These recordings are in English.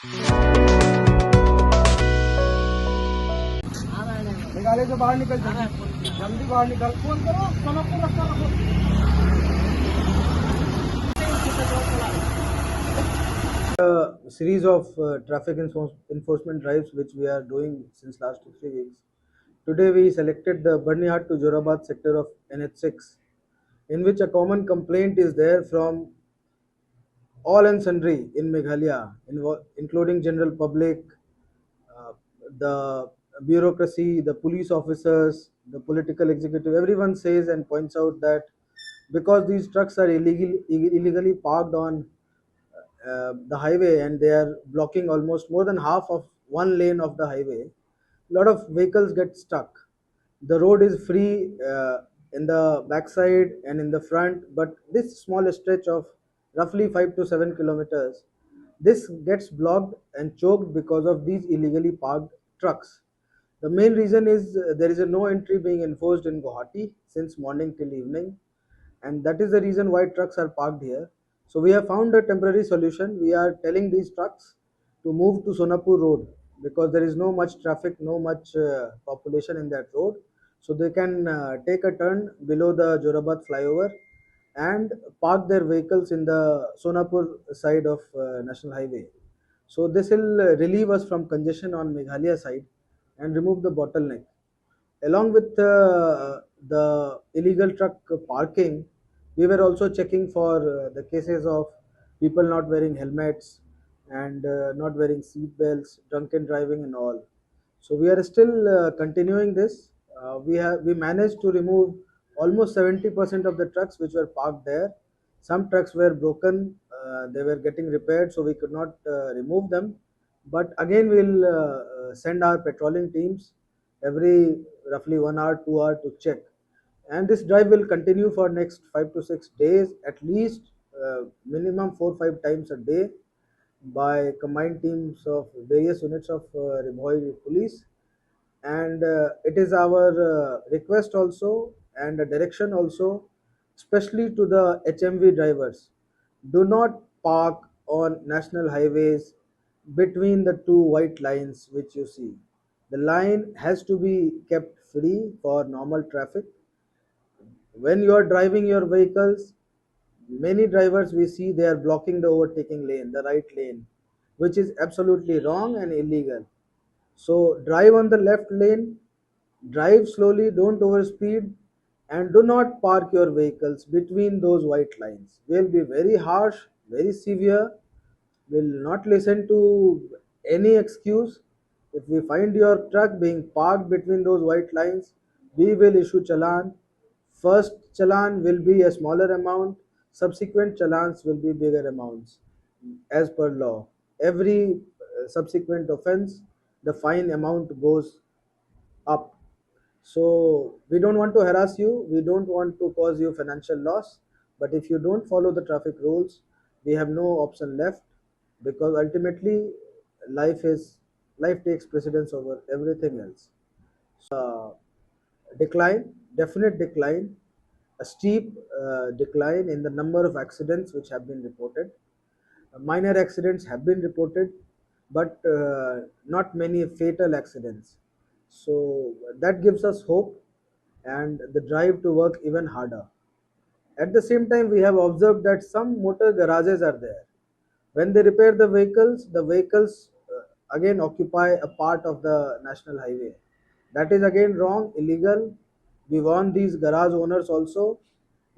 निकाले तो बाहर निकल, जल्दी बाहर निकल, फोन करो, सोनापुर रास्ता रखो। A series of traffic enforcement drives which we are doing since last 2 3 weeks. Today we selected the Byrnihat to Jorabat sector of NH6, in which a common complaint is there from all and sundry in Meghalaya, including general public, uh, the bureaucracy, the police officers, the political executive. Everyone says and points out that because these trucks are illegally parked on the highway and they are blocking almost more than half of one lane of the highway, a lot of vehicles get stuck. The road is free in the backside and in the front, but this small stretch of roughly 5 to 7 kilometers, this gets blocked and choked because of these illegally parked trucks. The main reason is there is a no entry being enforced in Guwahati since morning till evening, and that is the reason why trucks are parked here. So we have found a temporary solution. We are telling these trucks to move to Sonapur road because there is no much traffic, no much population in that road. So they can take a turn below the Jorabat flyover and park their vehicles in the Sonapur side of National Highway. So this will relieve us from congestion on Meghalaya side and remove the bottleneck. Along with the illegal truck parking, we were also checking for the cases of people not wearing helmets and not wearing seat belts, drunken driving, and all. So we are still continuing this. We managed to remove almost 70% of the trucks which were parked there. Some trucks were broken; they were getting repaired, so we could not remove them. But again, we'll send our patrolling teams every roughly 1 hour, 2 hour to check. And this drive will continue for next 5 to 6 days, at least minimum 4 5 times a day by combined teams of various units of Ribhoi police. And it is our request also and a direction also, especially to the HMV drivers. Do not park on national highways between the two white lines which you see. The line has to be kept free for normal traffic. When you are driving your vehicles, many drivers we see they are blocking the overtaking lane, the right lane, which is absolutely wrong and illegal. So drive on the left lane, drive slowly, don't overspeed, and do not park your vehicles between those white lines. We'll be very harsh, very severe, will not listen to any excuse. If we find your truck being parked between those white lines, we will issue challan. First challan will be a smaller amount, subsequent challans will be bigger amounts as per law. Every subsequent offense, the fine amount goes up. So we don't want to harass you, we don't want to cause you financial loss, but if you don't follow the traffic rules, we have no option left because ultimately life is life takes precedence over everything else. Decline, definite decline, a steep decline in the number of accidents which have been reported. Minor accidents have been reported, but not many fatal accidents. So that gives us hope and the drive to work even harder. At the same time, we have observed that some motor garages are there. When they repair the vehicles again occupy a part of the national highway. That is again wrong, illegal. We warn these garage owners also.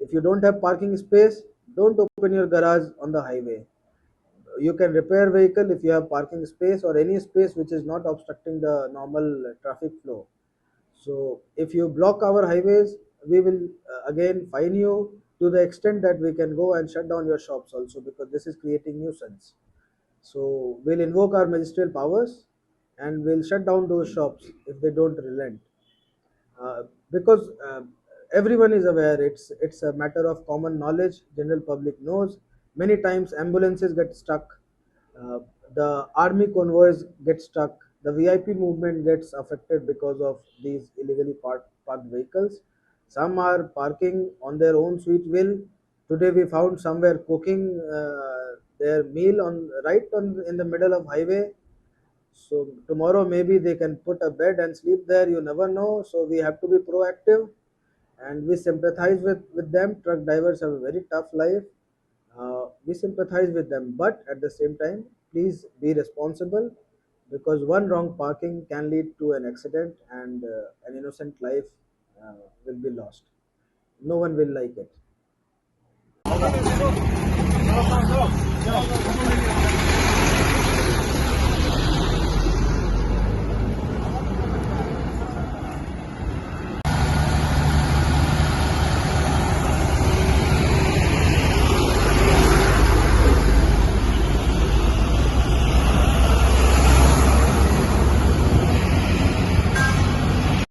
If you don't have parking space, don't open your garage on the highway. You can repair vehicle if you have parking space or any space which is not obstructing the normal traffic flow. So if you block our highways, we will again fine you to the extent that we can go and shut down your shops also because this is creating nuisance. So we'll invoke our magisterial powers and we'll shut down those shops if they don't relent. Because everyone is aware, it's a matter of common knowledge. General public knows. Many times ambulances get stuck, uh, the army convoys get stuck, the VIP movement gets affected because of these illegally parked vehicles. Some are parking on their own sweet will. Today we found somewhere cooking their meal on right on in the middle of highway. So tomorrow maybe they can put a bed and sleep there. You never know. So we have to be proactive, and we sympathize with them. Truck drivers have a very tough life. We sympathize with them, but at the same time, please be responsible, because one wrong parking can lead to an accident, and an innocent life will be lost. No one will like it.